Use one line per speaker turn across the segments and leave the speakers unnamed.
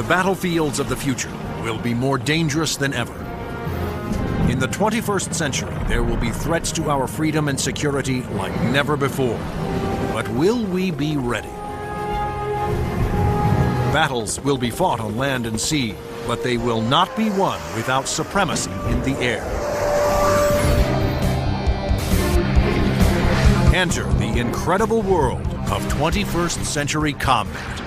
battlefields of the future will be more dangerous than ever. In the 21st century, there will be threats to our freedom and security like never before. But will we be ready? Battles will be fought on land and sea, but they will not be won without supremacy in the air. Enter the incredible world of 21st century combat.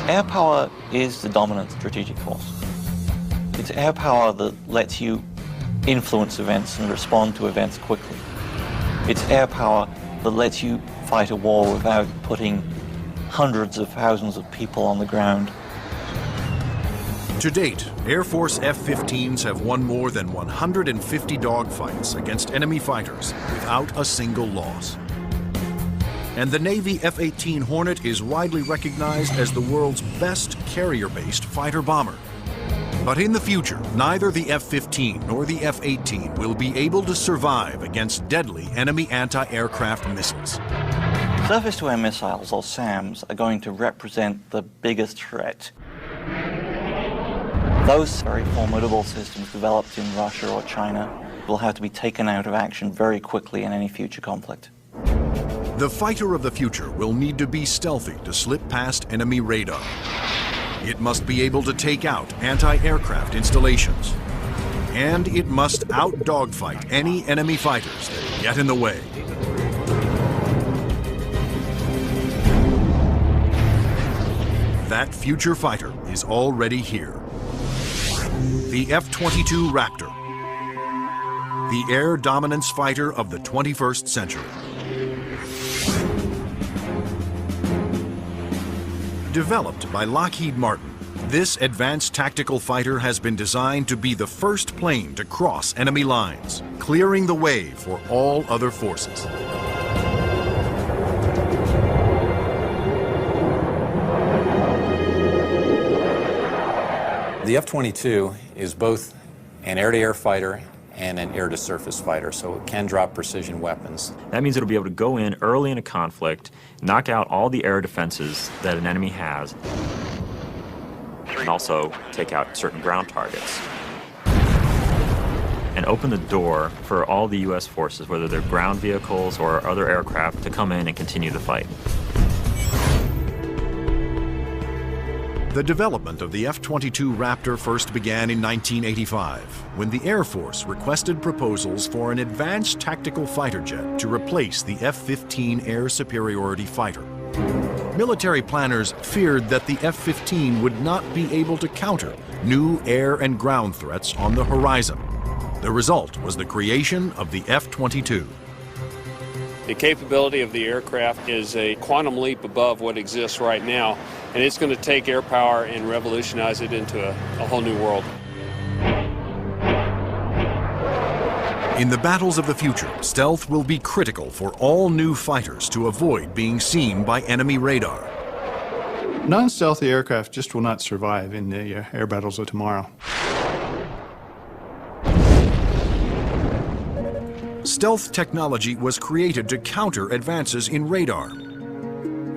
Air power is the dominant strategic force. It's air power that lets you influence events and respond to events quickly. It's air power that lets you fight a war without putting hundreds of thousands of people on the ground.
To date, Air Force F-15s have won more than 150 dogfights against enemy fighters without a single loss. And the Navy F-18 Hornet is widely recognized as the world's best carrier-based fighter bomber. But in the future, neither the F-15 nor the F-18 will be able to survive against deadly enemy anti-aircraft missiles.
Surface-to-air missiles, or SAMs, are going to represent the biggest threat. Those very formidable systems developed in Russia or China will have to be taken out of action very quickly in any future conflict.
The fighter of the future will need to be stealthy to slip past enemy radar. It must be able to take out anti-aircraft installations. And it must out-dogfight any enemy fighters that get in the way. That future fighter is already here. The F-22 Raptor, the air dominance fighter of the 21st century. Developed by Lockheed Martin, this advanced tactical fighter has been designed to be the first plane to cross enemy lines, clearing the way for all other forces.
The F-22 is both an air-to-air fighter and an air-to-surface fighter, so it can drop precision weapons.
That means it'll be able to go in early in a conflict, knock out all the air defenses that an enemy has, and also take out certain ground targets. And open the door for all the U.S. forces, whether they're ground vehicles or other aircraft, to come in and continue the fight.
The development of the F-22 Raptor first began in 1985, when the Air Force requested proposals for an advanced tactical fighter jet to replace the F-15 air superiority fighter. Military planners feared that the F-15 would not be able to counter new air and ground threats on the horizon. The result was the creation of the F-22.
The capability of the aircraft is a quantum leap above what exists right now, and it's going to take air power and revolutionize it into a whole new world.
In the battles of the future, stealth will be critical for all new fighters to avoid being seen by enemy radar.
Non-stealthy aircraft just will not survive in the air battles of tomorrow.
Stealth technology was created to counter advances in radar.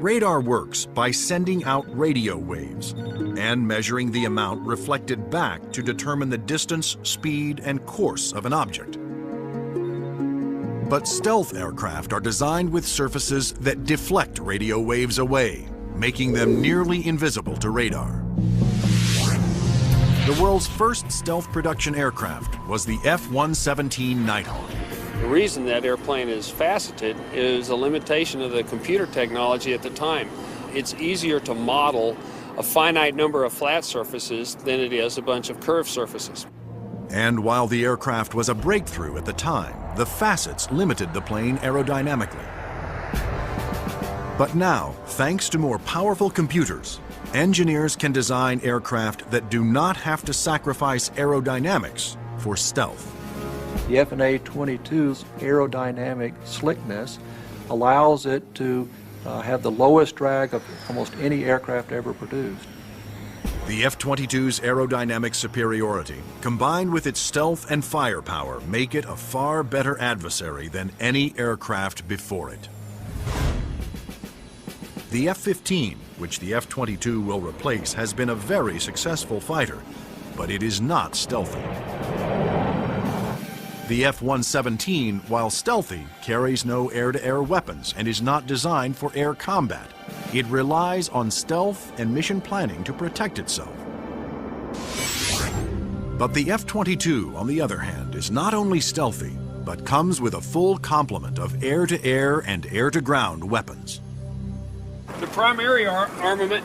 Radar works by sending out radio waves and measuring the amount reflected back to determine the distance, speed, and course of an object. But stealth aircraft are designed with surfaces that deflect radio waves away, making them nearly invisible to radar. The world's first stealth production aircraft was the F-117 Nighthawk.
The reason that airplane is faceted is a limitation of the computer technology at the time. It's easier to model a finite number of flat surfaces than it is a bunch of curved surfaces.
And while the aircraft was a breakthrough at the time, the facets limited the plane aerodynamically. But now, thanks to more powerful computers, engineers can design aircraft that do not have to sacrifice aerodynamics for stealth.
The F/A-22's aerodynamic slickness allows it to have the lowest drag of almost any aircraft ever produced.
The F-22's aerodynamic superiority, combined with its stealth and firepower, make it a far better adversary than any aircraft before it. The F-15, which the F-22 will replace, has been a very successful fighter, but it is not stealthy. The F-117, while stealthy, carries no air-to-air weapons and is not designed for air combat. It relies on stealth and mission planning to protect itself. But the F-22, on the other hand, is not only stealthy, but comes with a full complement of air-to-air and air-to-ground weapons.
The primary armament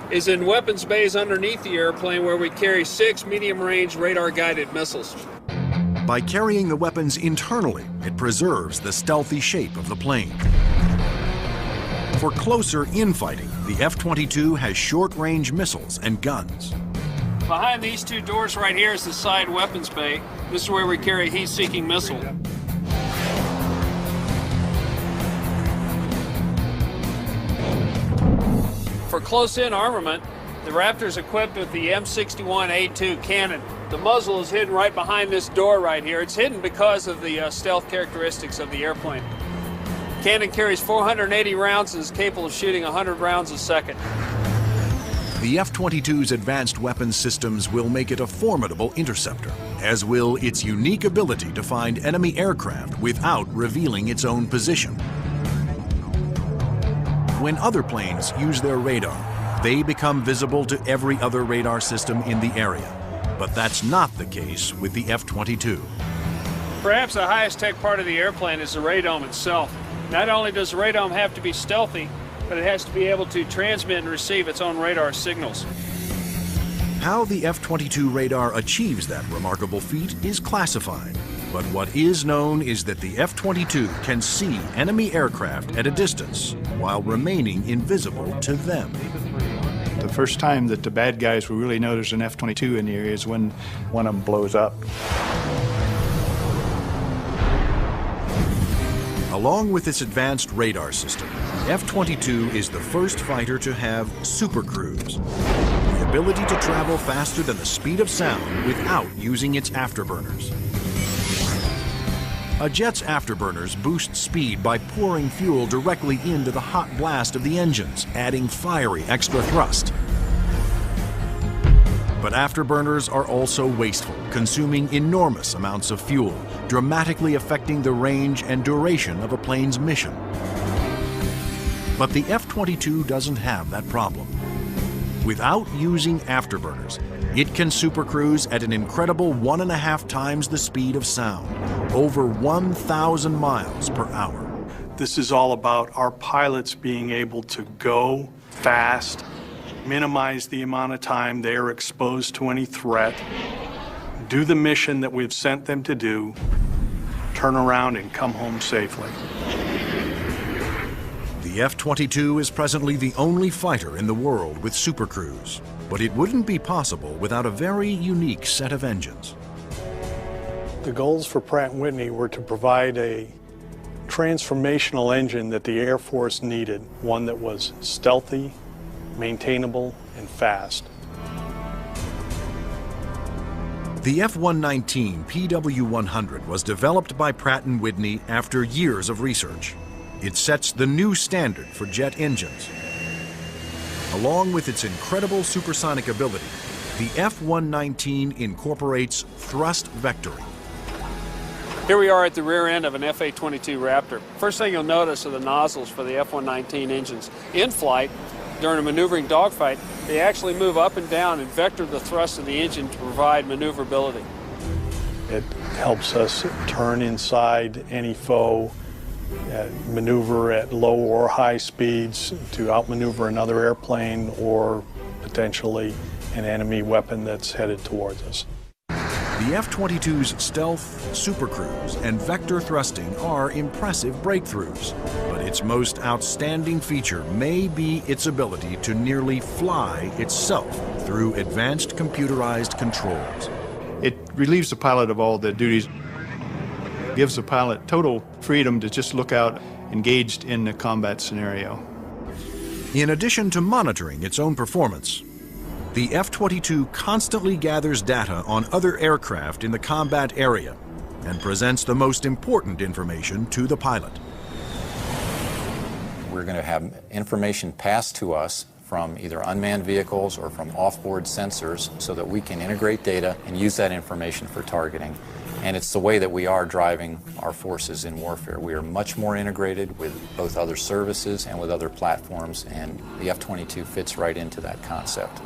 is in weapons bays underneath the airplane, where we carry 6 medium-range radar-guided missiles.
By carrying the weapons internally, it preserves the stealthy shape of the plane. For closer infighting, the F-22 has short-range missiles and guns.
Behind these two doors right here is the side weapons bay. This is where we carry a heat-seeking missile. For close-in armament, the Raptor is equipped with the M61A2 cannon. The muzzle is hidden right behind this door right here. It's hidden because of the stealth characteristics of the airplane. Cannon carries 480 rounds and is capable of shooting 100 rounds a second.
The F-22's advanced weapons systems will make it a formidable interceptor, as will its unique ability to find enemy aircraft without revealing its own position. When other planes use their radar, they become visible to every other radar system in the area. But that's not the case with the F-22.
Perhaps the highest tech part of the airplane is the radome itself. Not only does the radome have to be stealthy, but it has to be able to transmit and receive its own radar signals.
How the F-22 radar achieves that remarkable feat is classified. But what is known is that the F-22 can see enemy aircraft at a distance while remaining invisible to them.
The first time that the bad guys will really know there's an F-22 in the area is when one of them blows up.
Along with its advanced radar system, the F-22 is the first fighter to have Super Cruise, the ability to travel faster than the speed of sound without using its afterburners. A jet's afterburners boost speed by pouring fuel directly into the hot blast of the engines, adding fiery extra thrust. But afterburners are also wasteful, consuming enormous amounts of fuel, dramatically affecting the range and duration of a plane's mission. But the F-22 doesn't have that problem. Without using afterburners, it can supercruise at an incredible 1.5 times the speed of sound, over 1,000 miles per hour.
This is all about our pilots being able to go fast, minimize the amount of time they are exposed to any threat, do the mission that we've sent them to do, turn around and come home safely.
The F-22 is presently the only fighter in the world with supercruise, but it wouldn't be possible without a very unique set of engines.
The goals for Pratt & Whitney were to provide a transformational engine that the Air Force needed, one that was stealthy, maintainable, and fast.
The F-119 PW100 was developed by Pratt & Whitney after years of research. It sets the new standard for jet engines. Along with its incredible supersonic ability, the F-119 incorporates thrust vectoring.
Here we are at the rear end of an F-A-22 Raptor. First thing you'll notice are the nozzles for the F-119 engines. In flight, during a maneuvering dogfight, they actually move up and down and vector the thrust of the engine to provide maneuverability.
It helps us turn inside any foe, maneuver at low or high speeds to outmaneuver another airplane or potentially an enemy weapon that's headed towards us.
The F-22's stealth, supercruise, and vector thrusting are impressive breakthroughs, but its most outstanding feature may be its ability to nearly fly itself through advanced computerized controls.
It relieves the pilot of all the duties, gives the pilot total freedom to just look out engaged in the combat scenario.
In addition to monitoring its own performance, the F-22 constantly gathers data on other aircraft in the combat area and presents the most important information to the pilot.
We're going to have information passed to us from either unmanned vehicles or from off-board sensors so that we can integrate data and use that information for targeting. And it's the way that we are driving our forces in warfare. We are much more integrated with both other services and with other platforms, and the F-22 fits right into that concept.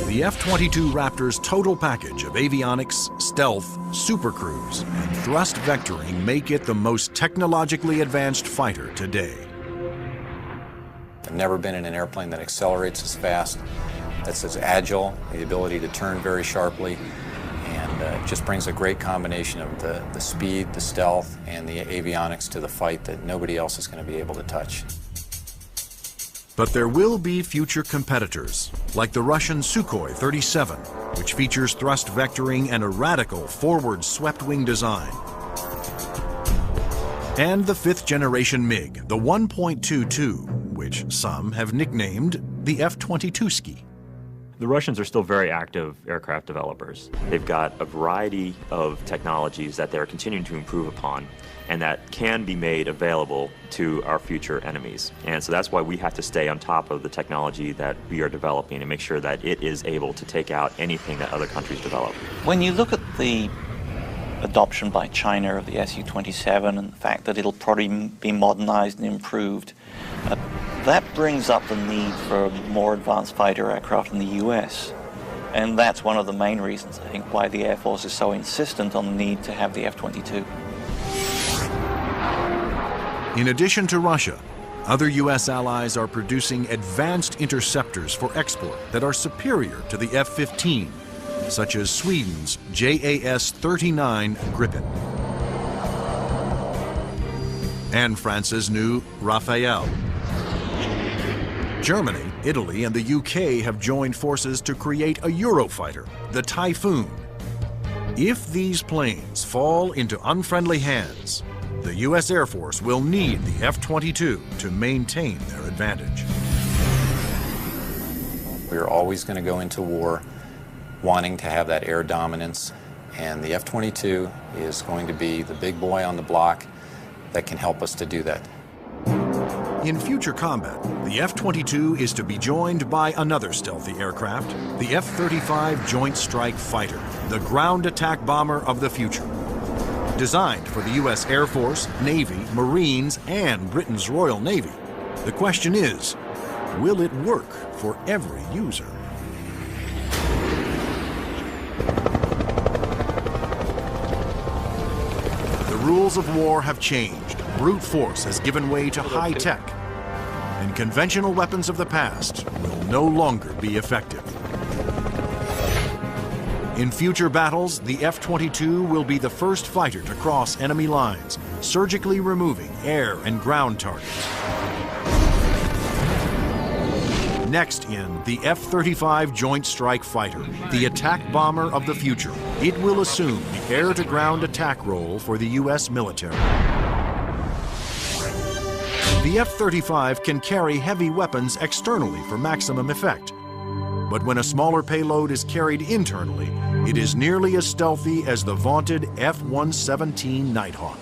The F-22 Raptor's total package of avionics, stealth, supercruise, and thrust vectoring make it the most technologically advanced fighter today.
I've never been in an airplane that accelerates as fast, that's as agile, the ability to turn very sharply, and it just brings a great combination of the speed, the stealth, and the avionics to the fight that nobody else is going to be able to touch.
But there will be future competitors, like the Russian Sukhoi 37, which features thrust vectoring and a radical forward swept-wing design. And the fifth-generation MiG, the 1.22, which some have nicknamed the F-22ski.
The Russians are still very active aircraft developers. They've got a variety of technologies that they're continuing to improve upon and that can be made available to our future enemies. And so that's why we have to stay on top of the technology that we are developing and make sure that it is able to take out anything that other countries develop.
When you look at the adoption by China of the Su-27 and the fact that it'll probably be modernized and improved, that brings up the need for more advanced fighter aircraft in the US. And that's one of the main reasons, I think, why the Air Force is so insistent on the need to have the F-22.
In addition to Russia, other U.S. allies are producing advanced interceptors for export that are superior to the F-15, such as Sweden's JAS-39 Gripen and France's new Rafale. Germany, Italy, and the UK have joined forces to create a Eurofighter, the Typhoon. If these planes fall into unfriendly hands, the U.S. Air Force will need the F-22 to maintain their advantage.
We're always going to go into war wanting to have that air dominance, and the F-22 is going to be the big boy on the block that can help us to do that.
In future combat, the F-22 is to be joined by another stealthy aircraft, the F-35 Joint Strike Fighter, the ground attack bomber of the future. Designed for the U.S. Air Force, Navy, Marines, and Britain's Royal Navy, the question is, will it work for every user? The rules of war have changed. Brute force has given way to high tech, and conventional weapons of the past will no longer be effective. In future battles, the F-22 will be the first fighter to cross enemy lines, surgically removing air and ground targets. Next in the F-35 Joint Strike Fighter, the attack bomber of the future. It will assume the air-to-ground attack role for the U.S. military. The F-35 can carry heavy weapons externally for maximum effect. But when a smaller payload is carried internally, it is nearly as stealthy as the vaunted F-117 Nighthawk.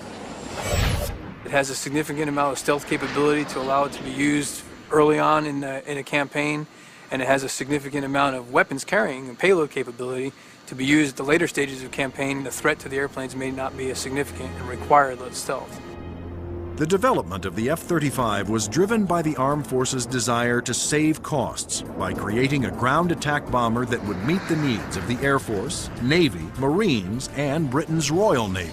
It has a significant amount of stealth capability to allow it to be used early on in a campaign, and it has a significant amount of weapons carrying and payload capability to be used at the later stages of campaign. The threat to the airplanes may not be as significant and require that stealth.
The development of the F-35 was driven by the Armed Forces' desire to save costs by creating a ground attack bomber that would meet the needs of the Air Force, Navy, Marines, and Britain's Royal Navy.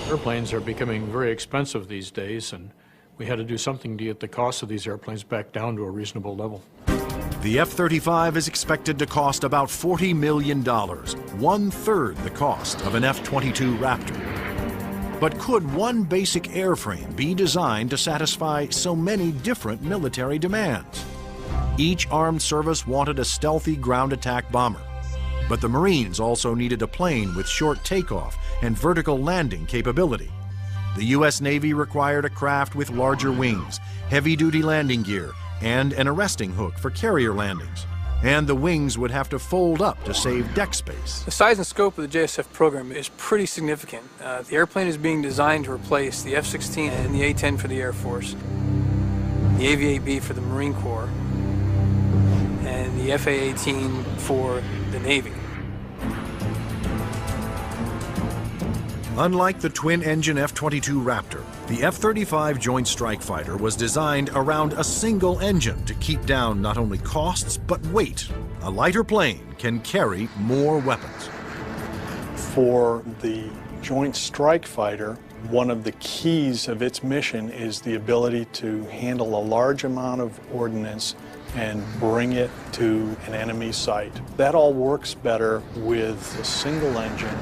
Airplanes are becoming very expensive these days, and we had to do something to get the cost of these airplanes back down to a reasonable level.
The F-35 is expected to cost about $40 million, one-third the cost of an F-22 Raptor. But could one basic airframe be designed to satisfy so many different military demands? Each armed service wanted a stealthy ground attack bomber, but the Marines also needed a plane with short takeoff and vertical landing capability. The U.S. Navy required a craft with larger wings, heavy-duty landing gear, and an arresting hook for carrier landings. And the wings would have to fold up to save deck space.
The size and scope of the JSF program is pretty significant. The airplane is being designed to replace the F-16 and the A-10 for the Air Force, the AV-8B for the Marine Corps, and the FA-18 for the Navy.
Unlike the twin-engine F-22 Raptor, the F-35 Joint Strike Fighter was designed around a single engine to keep down not only costs, but weight. A lighter plane can carry more weapons.
For the Joint Strike Fighter, one of the keys of its mission is the ability to handle a large amount of ordnance and bring it to an enemy site. That all works better with a single engine.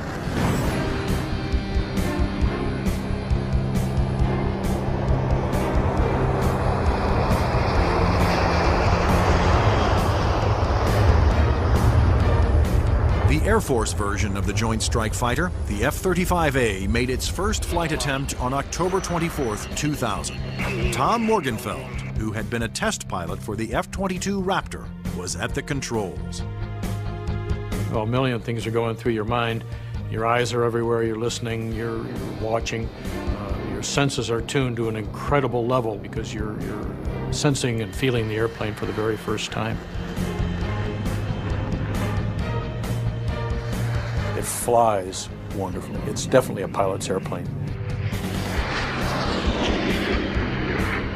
The Air Force version of the Joint Strike Fighter, the F-35A, made its first flight attempt on October 24, 2000. Tom Morgenfeld, who had been a test pilot for the F-22 Raptor, was at the controls.
Well, a million things are going through your mind. Your eyes are everywhere, you're listening, you're watching. Your senses are tuned to an incredible level because you're sensing and feeling the airplane for the very first time. It flies wonderfully. It's definitely a pilot's airplane.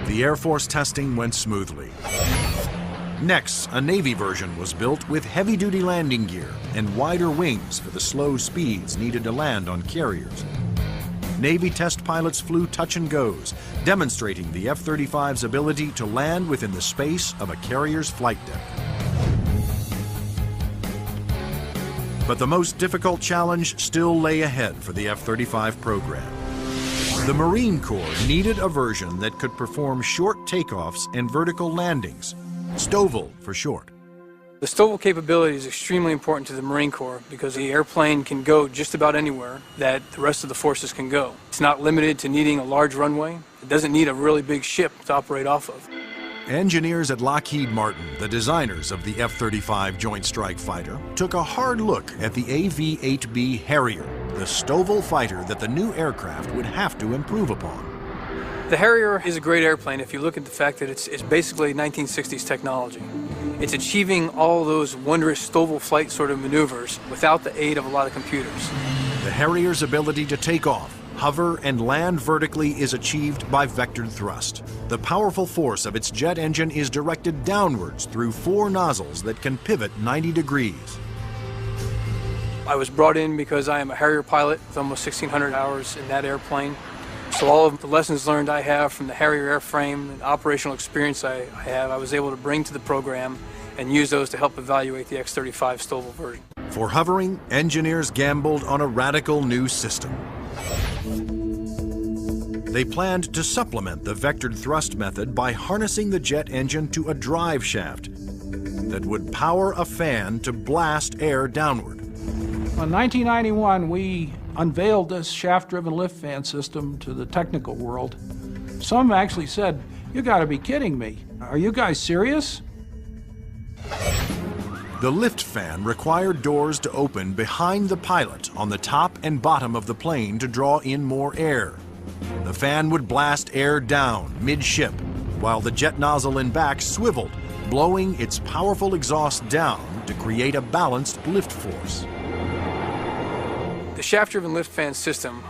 The Air Force testing went smoothly. Next, a Navy version was built with heavy-duty landing gear and wider wings for the slow speeds needed to land on carriers. Navy test pilots flew touch and goes, demonstrating the F-35's ability to land within the space of a carrier's flight deck. But the most difficult challenge still lay ahead for the F-35 program. The Marine Corps needed a version that could perform short takeoffs and vertical landings, STOVL for short.
The STOVL capability is extremely important to the Marine Corps because the airplane can go just about anywhere that the rest of the forces can go. It's not limited to needing a large runway. It doesn't need a really big ship to operate off of.
Engineers at Lockheed Martin, the designers of the F-35 Joint Strike Fighter, took a hard look at the AV-8B Harrier, the STOVL fighter that the new aircraft would have to improve upon.
The Harrier is a great airplane if you look at the fact that it's basically 1960s technology. It's achieving all those wondrous STOVL flight sort of maneuvers without the aid of a lot of computers.
The Harrier's ability to take off, hover, and land vertically is achieved by vectored thrust. The powerful force of its jet engine is directed downwards through 4 nozzles that can pivot 90 degrees.
I was brought in because I am a Harrier pilot with almost 1,600 hours in that airplane. So all of the lessons learned I have from the Harrier airframe and operational experience I have, I was able to bring to the program and use those to help evaluate the X-35 STOVL version.
For hovering, engineers gambled on a radical new system. They planned to supplement the vectored thrust method by harnessing the jet engine to a drive shaft that would power a fan to blast air downward.
In 1991, we unveiled this shaft-driven lift fan system to the technical world. Some actually said, "You gotta be kidding me. Are you guys serious?"
The lift fan required doors to open behind the pilot on the top and bottom of the plane to draw in more air. The fan would blast air down mid-ship, while the jet nozzle in back swiveled, blowing its powerful exhaust down to create a balanced lift force.
The shaft-driven lift fan system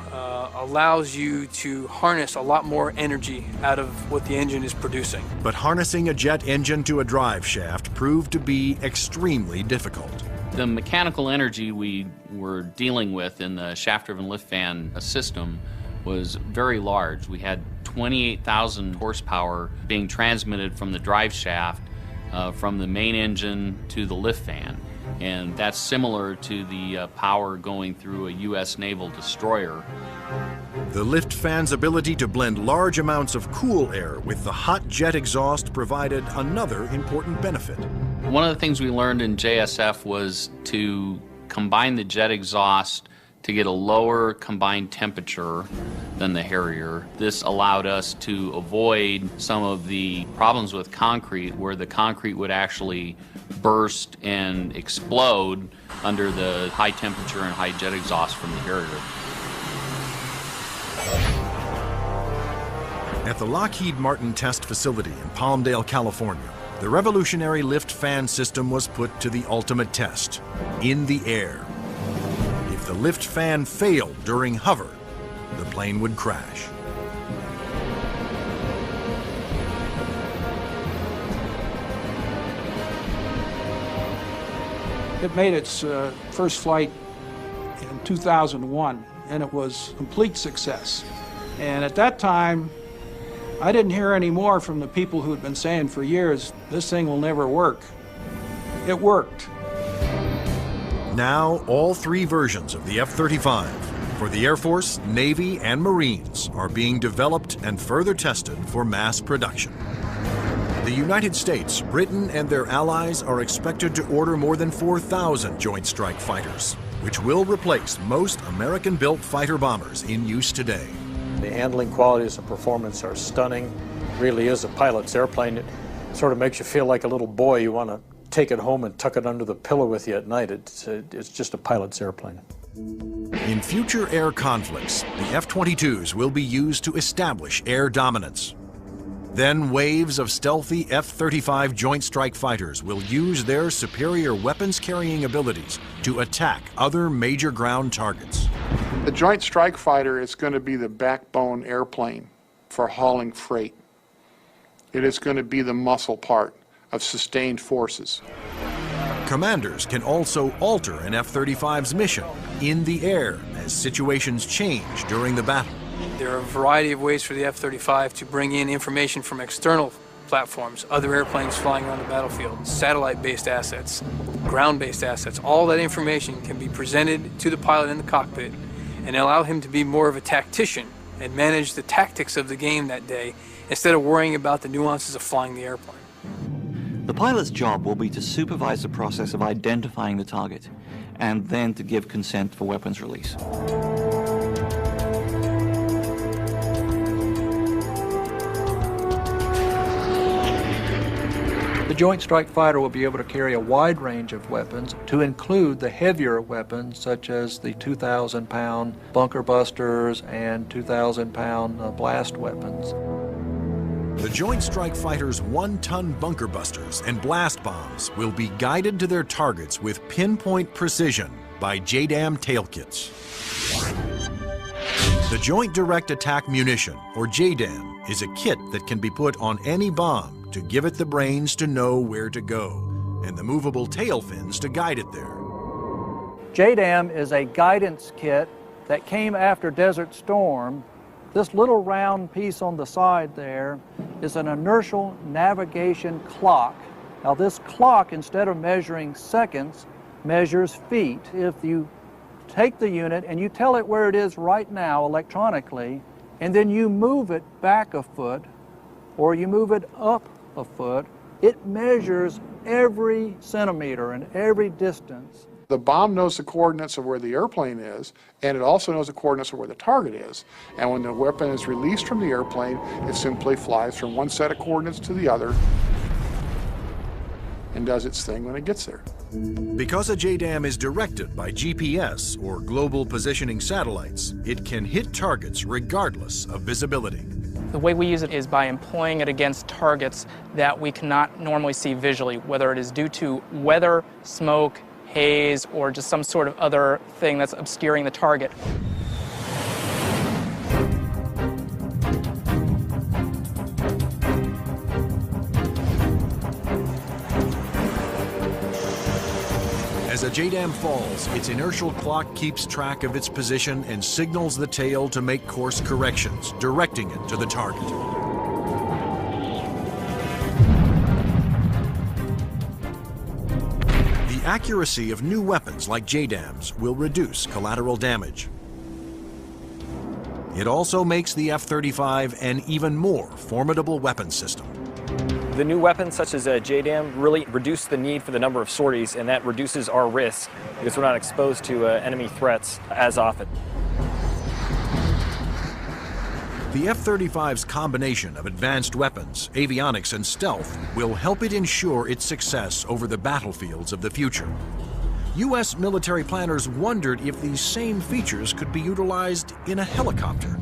allows you to harness a lot more energy out of what the engine is producing.
But harnessing a jet engine to a drive shaft proved to be extremely difficult.
The mechanical energy we were dealing with in the shaft-driven lift fan system was very large. We had 28,000 horsepower being transmitted from the drive shaft from the main engine to the lift fan. And that's similar to the power going through a U.S. naval destroyer.
The lift fan's ability to blend large amounts of cool air with the hot jet exhaust provided another important benefit.
One of the things we learned in JSF was to combine the jet exhaust to get a lower combined temperature than the Harrier. This allowed us to avoid some of the problems with concrete where the concrete would actually burst and explode under the high temperature and high jet exhaust from the Harrier.
At the Lockheed Martin test facility in Palmdale, California, the revolutionary lift fan system was put to the ultimate test, in the air. If the lift fan failed during hover, the plane would crash.
It made its first flight in 2001, and it was a complete success. And at that time, I didn't hear any more from the people who had been saying for years, this thing will never work. It worked.
Now, all three versions of the F-35 for the Air Force, Navy, and Marines are being developed and further tested for mass production. The United States, Britain, and their allies are expected to order more than 4,000 Joint Strike Fighters, which will replace most American-built fighter bombers in use today.
The handling qualities and performance are stunning. It really is a pilot's airplane. It sort of makes you feel like a little boy. You want to take it home and tuck it under the pillow with you at night. It's just a pilot's airplane.
In future air conflicts, the F-22s will be used to establish air dominance. Then waves of stealthy F-35 Joint Strike Fighters will use their superior weapons-carrying abilities to attack other major ground targets.
The Joint Strike Fighter is going to be the backbone airplane for hauling freight. It is going to be the muscle part of sustained forces.
Commanders can also alter an F-35's mission in the air as situations change during the battle.
There are a variety of ways for the F-35 to bring in information from external platforms, other airplanes flying around the battlefield, satellite-based assets, ground-based assets. All that information can be presented to the pilot in the cockpit and allow him to be more of a tactician and manage the tactics of the game that day instead of worrying about the nuances of flying the airplane.
The pilot's job will be to supervise the process of identifying the target and then to give consent for weapons release.
The Joint Strike Fighter will be able to carry a wide range of weapons, to include the heavier weapons such as the 2,000-pound bunker busters and 2,000-pound blast weapons.
The Joint Strike Fighter's 1-ton bunker busters and blast bombs will be guided to their targets with pinpoint precision by JDAM tail kits. The Joint Direct Attack Munition, or JDAM, is a kit that can be put on any bomb to give it the brains to know where to go, and the movable tail fins to guide it there.
JDAM is a guidance kit that came after Desert Storm. This little round piece on the side there is an inertial navigation clock. Now this clock, instead of measuring seconds, measures feet. If you take the unit and you tell it where it is right now electronically, and then you move it back a foot, or you move it up a foot, it measures every centimeter and every distance.
The bomb knows the coordinates of where the airplane is, and it also knows the coordinates of where the target is. And when the weapon is released from the airplane, it simply flies from one set of coordinates to the other and does its thing when it gets there.
Because a JDAM is directed by GPS, or Global Positioning Satellites, it can hit targets regardless of visibility.
The way we use it is by employing it against targets that we cannot normally see visually, whether it is due to weather, smoke, haze, or just some sort of other thing that's obscuring the target.
As a JDAM falls, its inertial clock keeps track of its position and signals the tail to make course corrections, directing it to the target. The accuracy of new weapons like JDAMs will reduce collateral damage. It also makes the F-35 an even more formidable weapon system.
The new weapons such as JDAM really reduce the need for the number of sorties, and that reduces our risk because we're not exposed to enemy threats as often.
The F-35's combination of advanced weapons, avionics, and stealth will help it ensure its success over the battlefields of the future. U.S. military planners wondered if these same features could be utilized in a helicopter.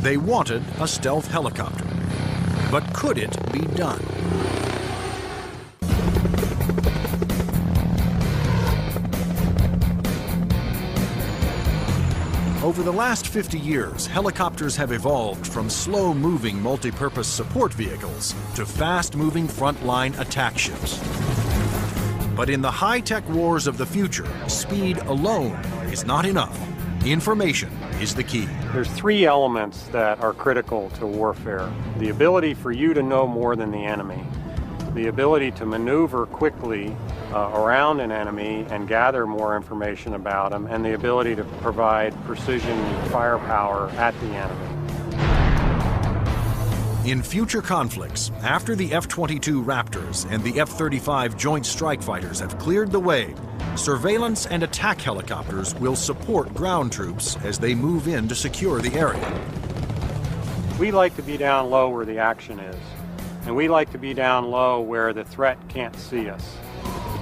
They wanted a stealth helicopter. But could it be done? Over the last 50 years, helicopters have evolved from slow-moving multi-purpose support vehicles to fast-moving frontline attack ships. But in the high-tech wars of the future, speed alone is not enough. Information is the key.
There's three elements that are critical to warfare. The ability for you to know more than the enemy, the ability to maneuver quickly around an enemy and gather more information about them, and the ability to provide precision firepower at the enemy.
In future conflicts, after the F-22 Raptors and the F-35 Joint Strike Fighters have cleared the way, surveillance and attack helicopters will support ground troops as they move in to secure the area.
We like to be down low where the action is, and we like to be down low where the threat can't see us.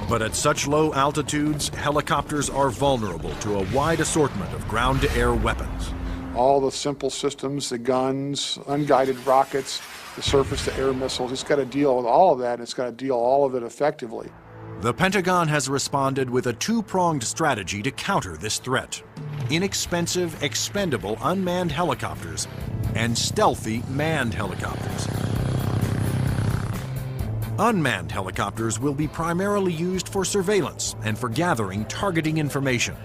But at such low altitudes, helicopters are vulnerable to a wide assortment of ground-to-air weapons.
All the simple systems, the guns, unguided rockets, the surface-to-air missiles, it's got to deal with all of that, and it's got to deal all of it effectively.
The Pentagon has responded with a two-pronged strategy to counter this threat: inexpensive, expendable unmanned helicopters and stealthy manned helicopters. Unmanned helicopters will be primarily used for surveillance and for gathering targeting information.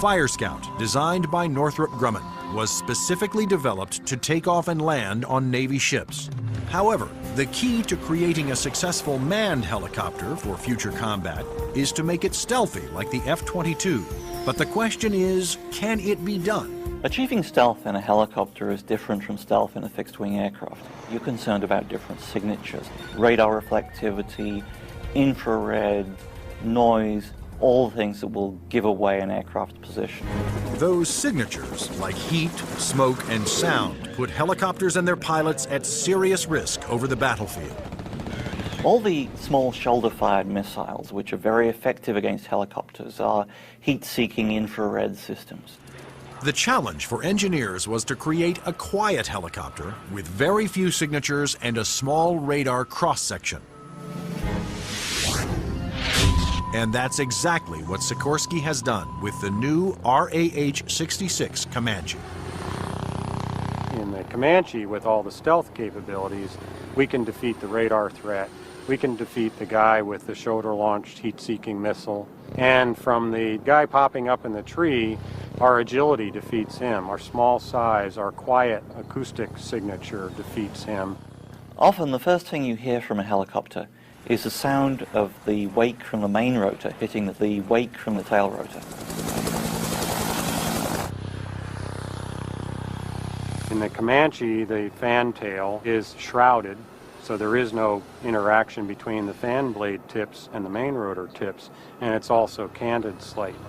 Fire Scout, designed by Northrop Grumman, was specifically developed to take off and land on Navy ships. However, the key to creating a successful manned helicopter for future combat is to make it stealthy like the F-22. But the question is, can it be done?
Achieving stealth in a helicopter is different from stealth in a fixed-wing aircraft. You're concerned about different signatures: radar reflectivity, infrared, noise, all things that will give away an aircraft's position.
Those signatures, like heat, smoke, and sound, put helicopters and their pilots at serious risk over the battlefield.
All the small shoulder-fired missiles, which are very effective against helicopters, are heat-seeking infrared systems.
The challenge for engineers was to create a quiet helicopter with very few signatures and a small radar cross-section. And that's exactly what Sikorsky has done with the new RAH-66 Comanche.
In the Comanche, with all the stealth capabilities, we can defeat the radar threat. We can defeat the guy with the shoulder-launched heat-seeking missile. And from the guy popping up in the tree, our agility defeats him. Our small size, our quiet acoustic signature defeats him.
Often the first thing you hear from a helicopter is the sound of the wake from the main rotor hitting the wake from the tail rotor.
In the Comanche, the fan tail is shrouded, so there is no interaction between the fan blade tips and the main rotor tips, and it's also canted slightly.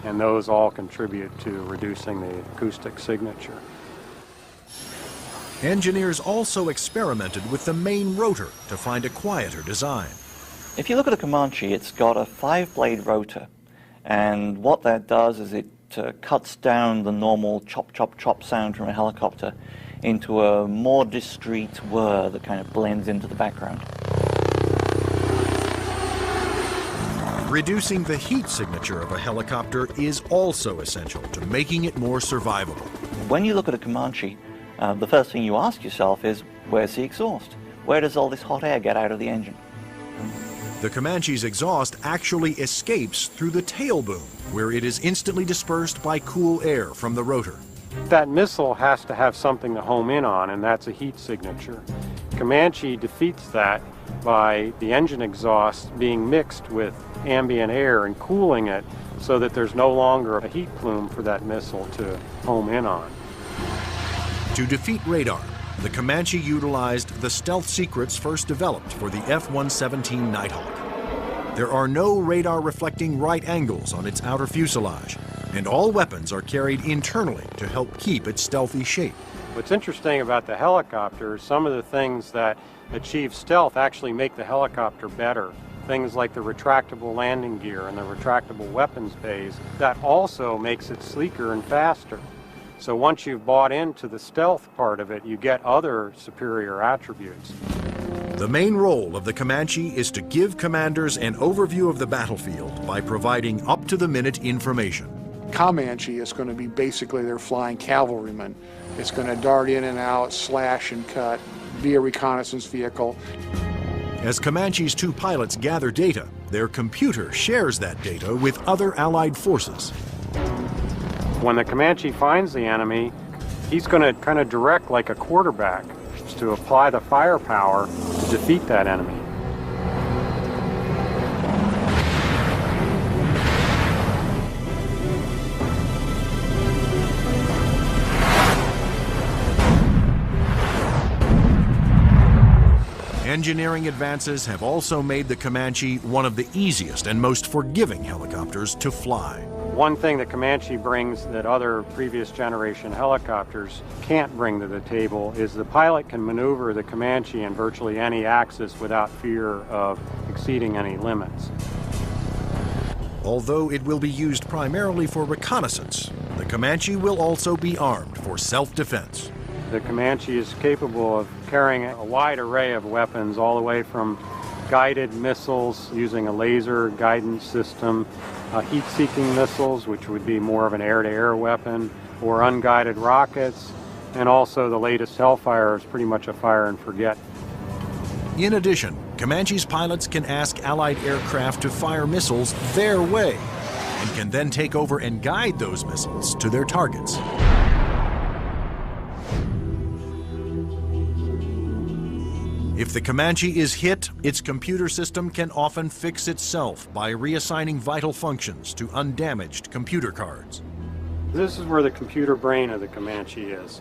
And those all contribute to reducing the acoustic signature.
Engineers also experimented with the main rotor to find a quieter design.
If you look at a Comanche, it's got a 5-blade rotor, and what that does is it cuts down the normal chop, chop, chop sound from a helicopter into a more discreet whir that kind of blends into the background.
Reducing the heat signature of a helicopter is also essential to making it more survivable.
When you look at a Comanche, the first thing you ask yourself is, where's the exhaust? Where does all this hot air get out of the engine?
The Comanche's exhaust actually escapes through the tail boom, where it is instantly dispersed by cool air from the rotor.
That missile has to have something to home in on, and that's a heat signature. Comanche defeats that by the engine exhaust being mixed with ambient air and cooling it so that there's no longer a heat plume for that missile to home in on.
To defeat radar, the Comanche utilized the stealth secrets first developed for the F-117 Nighthawk. There are no radar-reflecting right angles on its outer fuselage, and all weapons are carried internally to help keep its stealthy shape.
What's interesting about the helicopter is some of the things that achieve stealth actually make the helicopter better. Things like the retractable landing gear and the retractable weapons bays, that also makes it sleeker and faster. So once you've bought into the stealth part of it, you get other superior attributes.
The main role of the Comanche is to give commanders an overview of the battlefield by providing up-to-the-minute information.
Comanche is going to be basically their flying cavalryman. It's going to dart in and out, slash and cut, be a reconnaissance vehicle.
As Comanche's two pilots gather data, their computer shares that data with other Allied forces.
When the Comanche finds the enemy, he's going to kind of direct like a quarterback to apply the firepower to defeat that enemy.
Engineering advances have also made the Comanche one of the easiest and most forgiving helicopters to fly.
One thing that Comanche brings that other previous generation helicopters can't bring to the table is the pilot can maneuver the Comanche in virtually any axis without fear of exceeding any limits.
Although it will be used primarily for reconnaissance, the Comanche will also be armed for self-defense.
The Comanche is capable of carrying a wide array of weapons, all the way from guided missiles using a laser guidance system, heat-seeking missiles, which would be more of an air-to-air weapon, or unguided rockets, and also the latest Hellfire is pretty much a fire and forget.
In addition, Comanche's pilots can ask Allied aircraft to fire missiles their way, and can then take over and guide those missiles to their targets. If the Comanche is hit, its computer system can often fix itself by reassigning vital functions to undamaged computer cards.
This is where the computer brain of the Comanche is.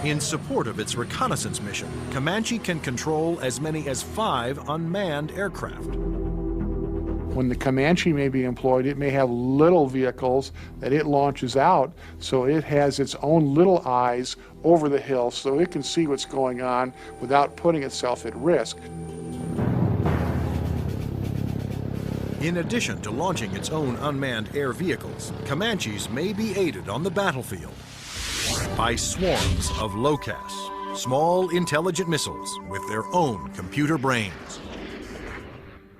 In support of its reconnaissance mission, Comanche can control as many as 5 unmanned aircraft.
When the Comanche may be employed, it may have little vehicles that it launches out, so it has its own little eyes over the hill so it can see what's going on without putting itself at risk.
In addition to launching its own unmanned air vehicles, Comanches may be aided on the battlefield by swarms of LOCAS, small intelligent missiles with their own computer brains.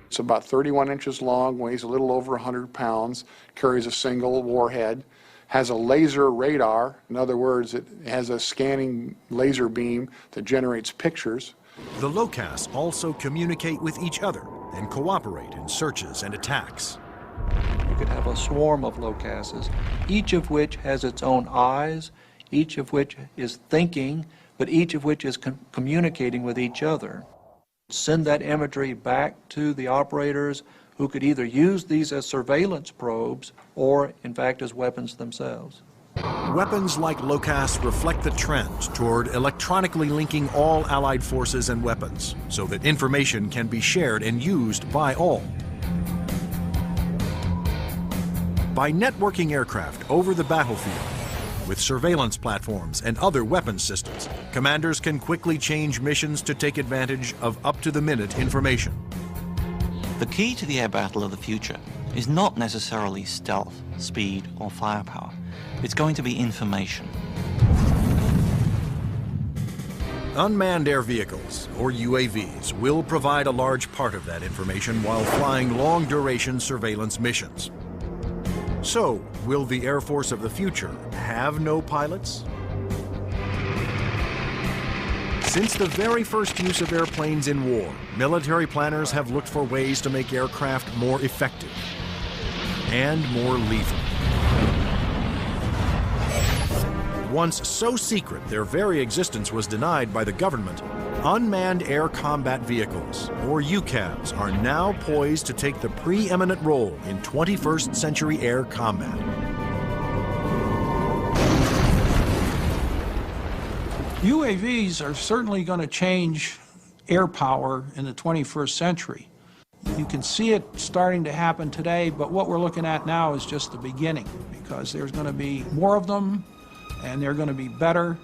It's about 31 inches long, weighs a little over 100 pounds, carries a single warhead, has a laser radar. In other words, it has a scanning laser beam that generates pictures.
The LOCAS also communicate with each other and cooperate in searches and attacks.
You could have a swarm of LOCASes, each of which has its own eyes, each of which is thinking, but each of which is communicating with each other. Send that imagery back to the operators who could either use these as surveillance probes or, in fact, as weapons themselves.
Weapons like LOCAS reflect the trend toward electronically linking all Allied forces and weapons so that information can be shared and used by all. By networking aircraft over the battlefield, with surveillance platforms and other weapons systems, commanders can quickly change missions to take advantage of up-to-the-minute information.
The key to the air battle of the future is not necessarily stealth, speed, or firepower. It's going to be information.
Unmanned air vehicles, or UAVs, will provide a large part of that information while flying long-duration surveillance missions. So, will the Air Force of the future have no pilots? Since the very first use of airplanes in war, military planners have looked for ways to make aircraft more effective and more lethal. Once so secret their very existence was denied by the government, unmanned air combat vehicles, or UCAVs, are now poised to take the preeminent role in 21st century air combat.
UAVs are certainly going to change air power in the 21st century. You can see it starting to happen today, but what we're looking at now is just the beginning, because there's going to be more of them, and they're going to be better.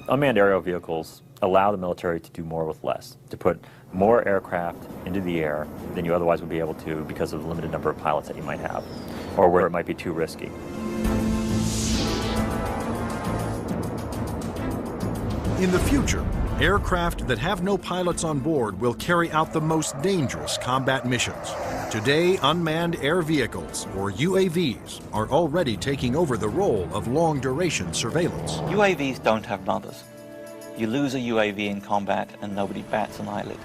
Unmanned aerial vehicles allow the military to do more with less, to put more aircraft into the air than you otherwise would be able to because of the limited number of pilots that you might have, or where it might be too risky.
In the future, aircraft that have no pilots on board will carry out the most dangerous combat missions. Today, unmanned air vehicles, or UAVs, are already taking over the role of long-duration surveillance.
UAVs don't have mothers. You lose a UAV in combat and nobody bats an eyelid.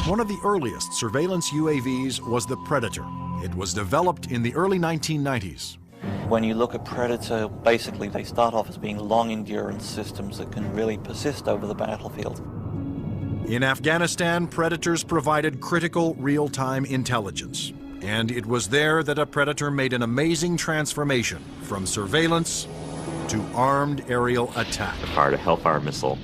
One of the earliest surveillance UAVs was the Predator. It was developed in the early 1990s.
When you look at Predator, basically they start off as being long-endurance systems that can really persist over the battlefield.
In Afghanistan, Predators provided critical real-time intelligence. And it was there that a Predator made an amazing transformation from surveillance to armed aerial attack.
It fired a Hellfire missile,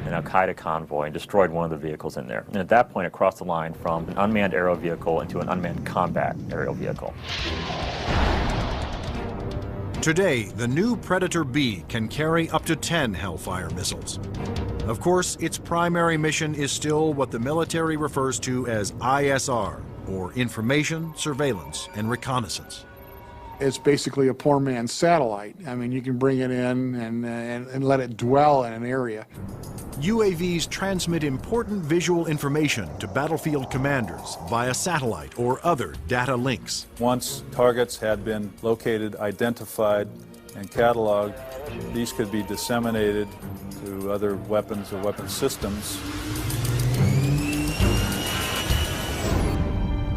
an Al-Qaeda convoy, and destroyed one of the vehicles in there. And at that point, it crossed the line from an unmanned aerial vehicle into an unmanned combat aerial vehicle.
Today, the new Predator B can carry up to 10 Hellfire missiles. Of course, its primary mission is still what the military refers to as ISR, or Information, Surveillance, and Reconnaissance.
It's basically a poor man's satellite. I mean, you can bring it in and let it dwell in an area.
UAVs transmit important visual information to battlefield commanders via satellite or other data links.
Once targets had been located, identified, and cataloged, these could be disseminated to other weapons or weapon systems.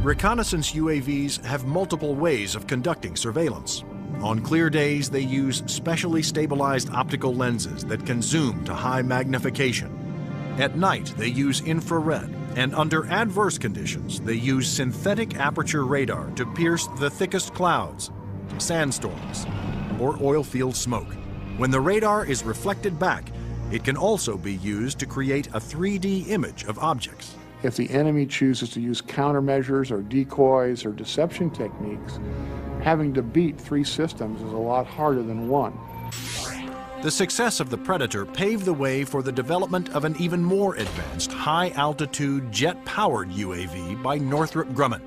Reconnaissance UAVs have multiple ways of conducting surveillance. On clear days, they use specially stabilized optical lenses that can zoom to high magnification. At night, they use infrared, and under adverse conditions, they use synthetic aperture radar to pierce the thickest clouds, sandstorms, or oil field smoke. When the radar is reflected back, it can also be used to create a 3D image of objects.
If the enemy chooses to use countermeasures or decoys or deception techniques, having to beat 3 systems is a lot harder than 1.
The success of the Predator paved the way for the development of an even more advanced high-altitude jet-powered UAV by Northrop Grumman.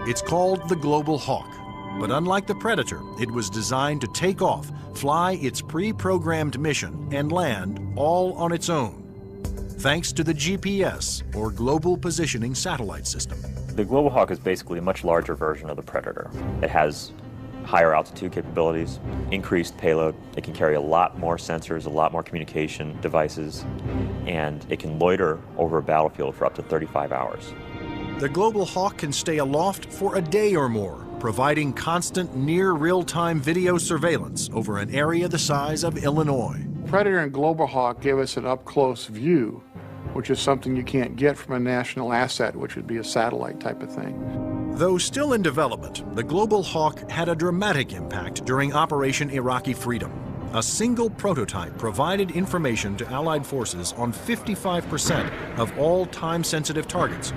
It's called the Global Hawk, but unlike the Predator, it was designed to take off, fly its pre-programmed mission, and land all on its own, thanks to the GPS, or Global Positioning Satellite System.
The Global Hawk is basically a much larger version of the Predator. It has higher altitude capabilities, increased payload. It can carry a lot more sensors, a lot more communication devices, and it can loiter over a battlefield for up to 35 hours.
The Global Hawk can stay aloft for a day or more, providing constant near real-time video surveillance over an area the size of Illinois.
Predator and Global Hawk give us an up-close view, which is something you can't get from a national asset, which would be a satellite type of thing.
Though still in development, the Global Hawk had a dramatic impact during Operation Iraqi Freedom. A single prototype provided information to Allied forces on 55% of all time-sensitive targets,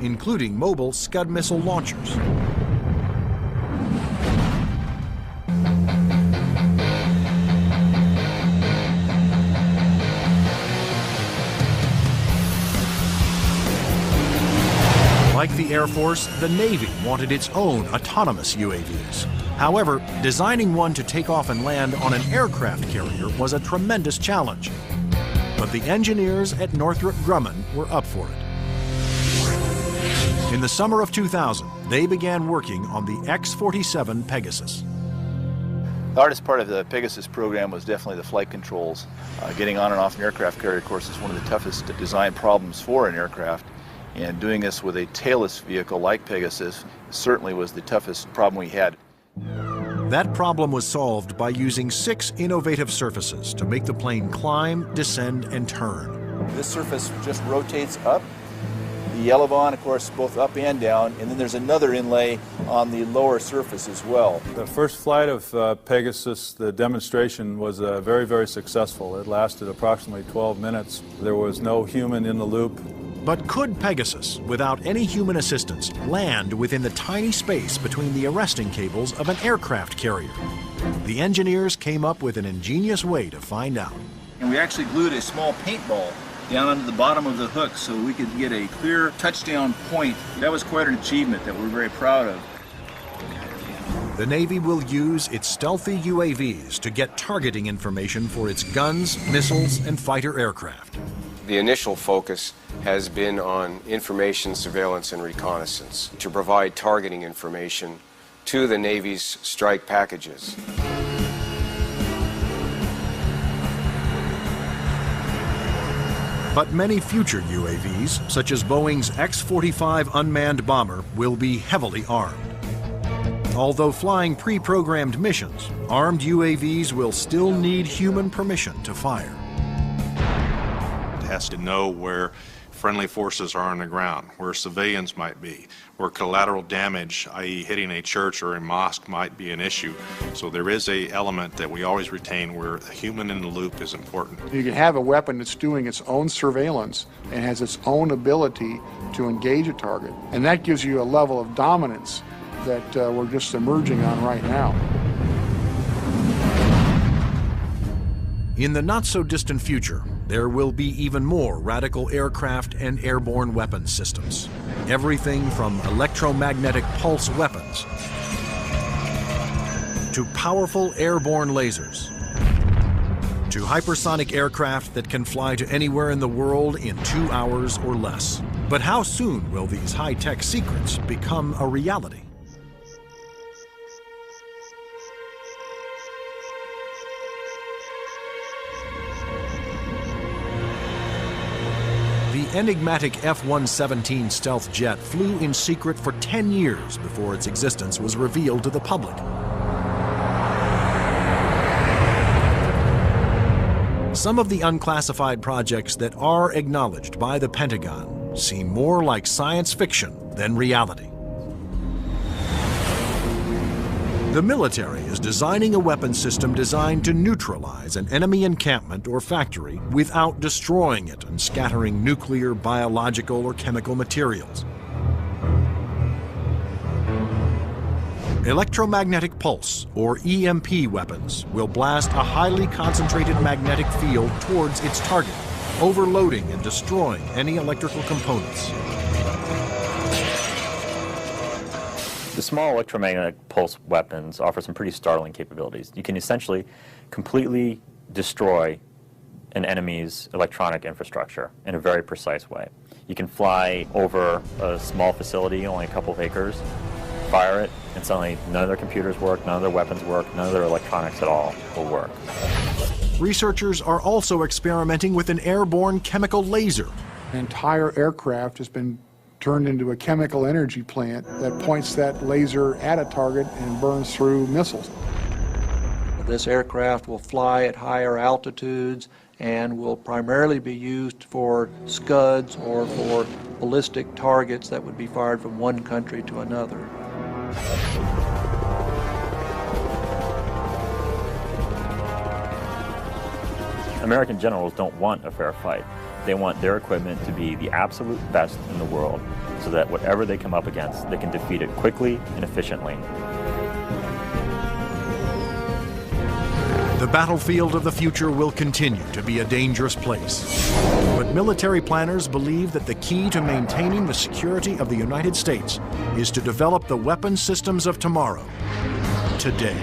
including mobile Scud missile launchers. Like the Air Force, the Navy wanted its own autonomous UAVs. However, designing one to take off and land on an aircraft carrier was a tremendous challenge. But the engineers at Northrop Grumman were up for it. In the summer of 2000, they began working on the X-47 Pegasus.
The hardest part of the Pegasus program was definitely the flight controls. Getting on and off an aircraft carrier, of course, is one of the toughest design problems for an aircraft. And doing this with a tailless vehicle like Pegasus certainly was the toughest problem we had.
That problem was solved by using 6 innovative surfaces to make the plane climb, descend, and turn.
This surface just rotates up. the elevon, of course, both up and down, and then there's another inlay on the lower surface as well.
The first flight of Pegasus, the demonstration was very, very successful. It lasted approximately 12 minutes. There was no human in the loop.
But could Pegasus, without any human assistance, land within the tiny space between the arresting cables of an aircraft carrier? The engineers came up with an ingenious way to find out.
And we actually glued a small paintball down onto the bottom of the hook so we could get a clear touchdown point. That was quite an achievement that we're very proud of.
The Navy will use its stealthy UAVs to get targeting information for its guns, missiles, and fighter aircraft.
The initial focus has been on information, surveillance, and reconnaissance to provide targeting information to the Navy's strike packages.
But many future UAVs, such as Boeing's X-45 unmanned bomber, will be heavily armed. Although flying pre-programmed missions, armed UAVs will still need human permission to fire.
It has to know where friendly forces are on the ground, where civilians might be, where collateral damage, i.e. hitting a church or a mosque, might be an issue. So there is an element that we always retain where a human in the loop is important.
You can have a weapon that's doing its own surveillance and has its own ability to engage a target. And that gives you a level of dominance that we're just emerging on right now.
In the not-so-distant future, there will be even more radical aircraft and airborne weapons systems. Everything from electromagnetic pulse weapons to powerful airborne lasers to hypersonic aircraft that can fly to anywhere in the world in 2 hours or less. But how soon will these high-tech secrets become a reality? The enigmatic F-117 stealth jet flew in secret for 10 years before its existence was revealed to the public. Some of the unclassified projects that are acknowledged by the Pentagon seem more like science fiction than reality. The military is designing a weapon system designed to neutralize an enemy encampment or factory without destroying it and scattering nuclear, biological, or chemical materials. Electromagnetic pulse, or EMP weapons, will blast a highly concentrated magnetic field towards its target, overloading and destroying any electrical components.
The small electromagnetic pulse weapons offer some pretty startling capabilities. You can essentially completely destroy an enemy's electronic infrastructure in a very precise way. You can fly over a small facility, only a couple of acres, fire it, and suddenly none of their computers work, none of their weapons work, none of their electronics at all will work.
Researchers are also experimenting with an airborne chemical laser.
An entire aircraft has been turned into a chemical energy plant that points that laser at a target and burns through missiles.
This aircraft will fly at higher altitudes and will primarily be used for Scuds or for ballistic targets that would be fired from one country to another.
American generals don't want a fair fight. They want their equipment to be the absolute best in the world so that whatever they come up against, they can defeat it quickly and efficiently.
The battlefield of the future will continue to be a dangerous place. But military planners believe that the key to maintaining the security of the United States is to develop the weapon systems of tomorrow, today.